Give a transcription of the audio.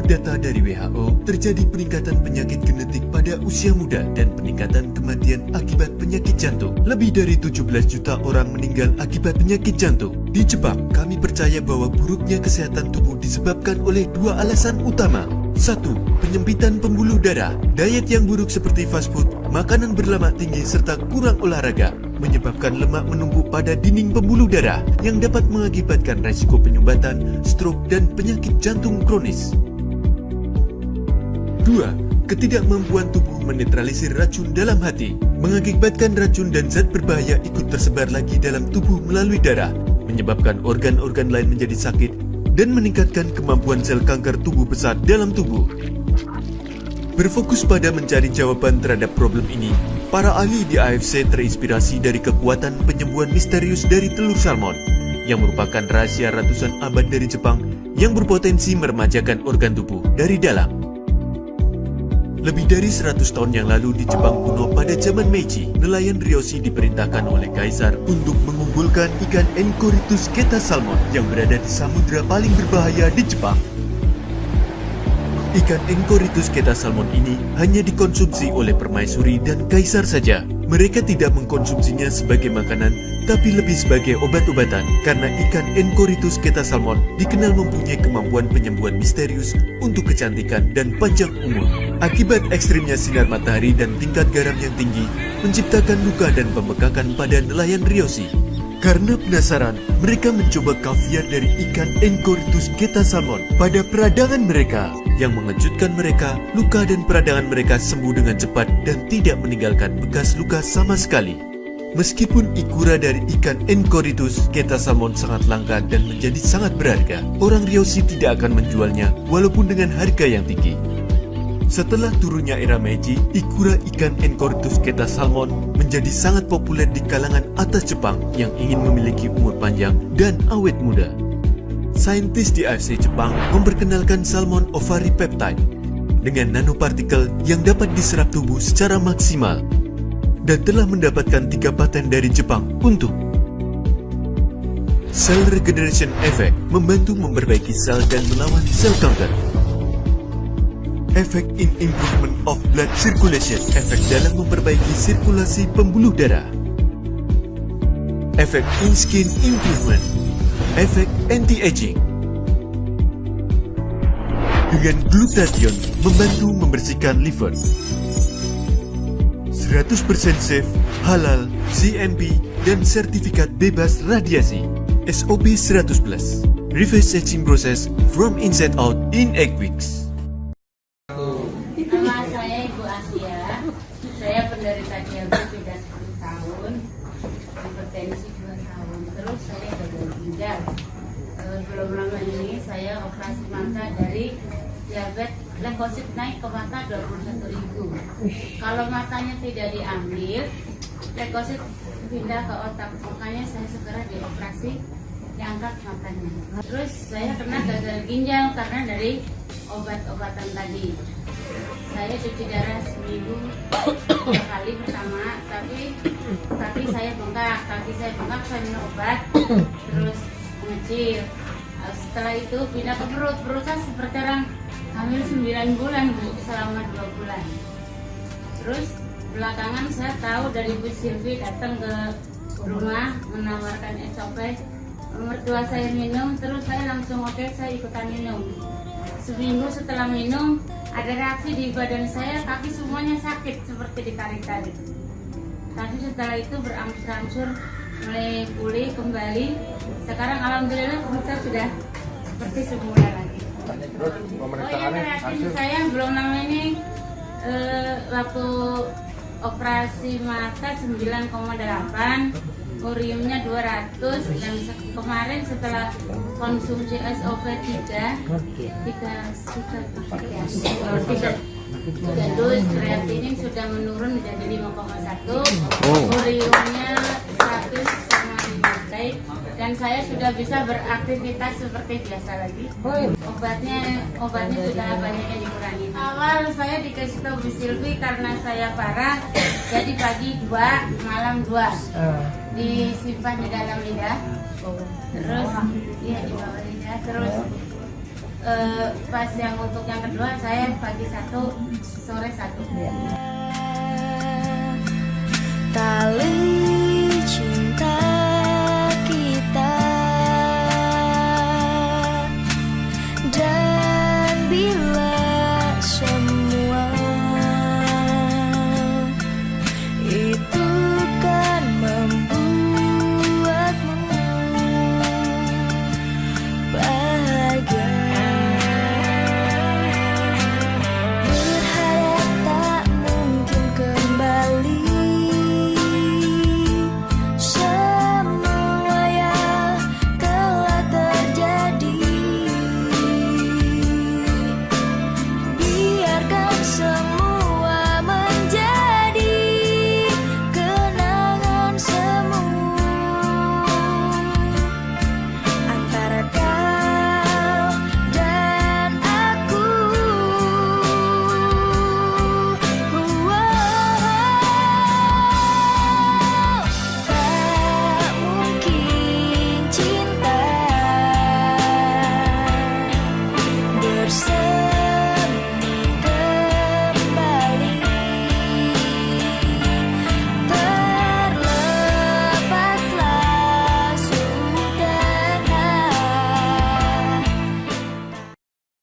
Menurut data dari WHO, terjadi peningkatan penyakit genetik pada usia muda dan peningkatan kematian akibat penyakit jantung. Lebih dari 17 juta orang meninggal akibat penyakit jantung. Di Jepang, kami percaya bahwa buruknya kesehatan tubuh disebabkan oleh dua alasan utama. 1. Penyempitan pembuluh darah. Diet yang buruk seperti fast food, makanan berlemak tinggi, serta kurang olahraga menyebabkan lemak menumpuk pada dinding pembuluh darah yang dapat mengakibatkan resiko penyumbatan, stroke, dan penyakit jantung kronis. 2. Ketidakmampuan tubuh menetralisir racun dalam hati, mengakibatkan racun dan zat berbahaya ikut tersebar lagi dalam tubuh melalui darah, menyebabkan organ-organ lain menjadi sakit, dan meningkatkan kemampuan sel kanker tubuh besar dalam tubuh. Berfokus pada mencari jawaban terhadap problem ini, para ahli di AFC terinspirasi dari kekuatan penyembuhan misterius dari telur salmon, yang merupakan rahasia ratusan abad dari Jepang yang berpotensi meremajakan organ tubuh dari dalam. Lebih dari 100 tahun yang lalu di Jepang kuno pada zaman Meiji, nelayan Ryoshi diperintahkan oleh kaisar untuk mengumpulkan ikan Enchiritus keta salmon yang berada di samudra paling berbahaya di Jepang. Ikan Enchiritus keta salmon ini hanya dikonsumsi oleh permaisuri dan kaisar saja. Mereka tidak mengkonsumsinya sebagai makanan, tapi lebih sebagai obat-obatan, karena ikan Enchiritus keta salmon dikenal mempunyai kemampuan penyembuhan misterius untuk kecantikan dan panjang umur. Akibat ekstrimnya sinar matahari dan tingkat garam yang tinggi, menciptakan luka dan pembekakan pada nelayan Ryoshi. Karena penasaran, mereka mencoba kaviar dari ikan Enchiritus keta salmon pada peradangan mereka. Yang mengejutkan mereka, luka dan peradangan mereka sembuh dengan cepat dan tidak meninggalkan bekas luka sama sekali. Meskipun ikura dari ikan Enchiritus keta salmon sangat langka dan menjadi sangat berharga, orang Ryoshi tidak akan menjualnya walaupun dengan harga yang tinggi. Setelah turunnya era Meiji, ikura ikan Enchiritus keta salmon menjadi sangat populer di kalangan atas Jepang yang ingin memiliki umur panjang dan awet muda. Saintis di AFC Jepang memperkenalkan salmon ovary peptide dengan nanopartikel yang dapat diserap tubuh secara maksimal dan telah mendapatkan 3 paten dari Jepang untuk Cell Regeneration Effect, membantu memperbaiki sel dan melawan sel kanker. Efek in improvement of blood circulation, efek dalam memperbaiki sirkulasi pembuluh darah. Efek in skin improvement, efek anti-aging. Dengan glutathione membantu membersihkan liver. 100% safe, halal, GMP, dan sertifikat bebas radiasi. SOP 100+. Reverse aging process from inside out in 8 weeks. Nama saya Ibu Asia. Saya penderita diabetes sudah 10 tahun, hipertensi 2 tahun. Terus saya gagal ginjal. Belum lama ini saya operasi mata dari diabetes, leukosit naik ke mata 21.000. Kalau matanya tidak diambil, leukosit pindah ke otak. Makanya saya segera dioperasi, diangkat matanya. Terus saya kena gagal ginjal karena dari obat-obatan tadi. Saya cuci darah seminggu 3 kali pertama, tapi saya bengkak, saya minum obat, terus mengecil. Setelah itu pindah ke perut saya seperti orang hamil 9 bulan Bu, selama 2 bulan. Terus belakangan saya tahu dari Bu Silvi datang ke rumah menawarkan SOP. Mertua saya minum, terus saya langsung oke, saya ikutan minum. Seminggu setelah minum, ada reaksi di badan saya, kaki semuanya sakit seperti ditarik-tarik. Tapi setelah itu berangsur-angsur mulai pulih kembali. Sekarang alhamdulillah saya sudah seperti semula lagi. Reaksi saya belum lama ini waktu operasi mata 9,8, uriumnya 200, dan kemarin setelah konsumsi SOP 3 dus kreatinin sudah menurun menjadi 5,1, uriumnya 100,5 baik, dan saya sudah bisa beraktivitas seperti biasa lagi. Obatnya sudah banyak yang dikurangi. Awal saya dikasih tahu Bu Silvi karena saya parah, jadi pagi 2, malam 2 disimpan di dalam lidah, terus di bawah lidah, terus Pas yang untuk yang kedua saya pagi 1, sore 1. Tali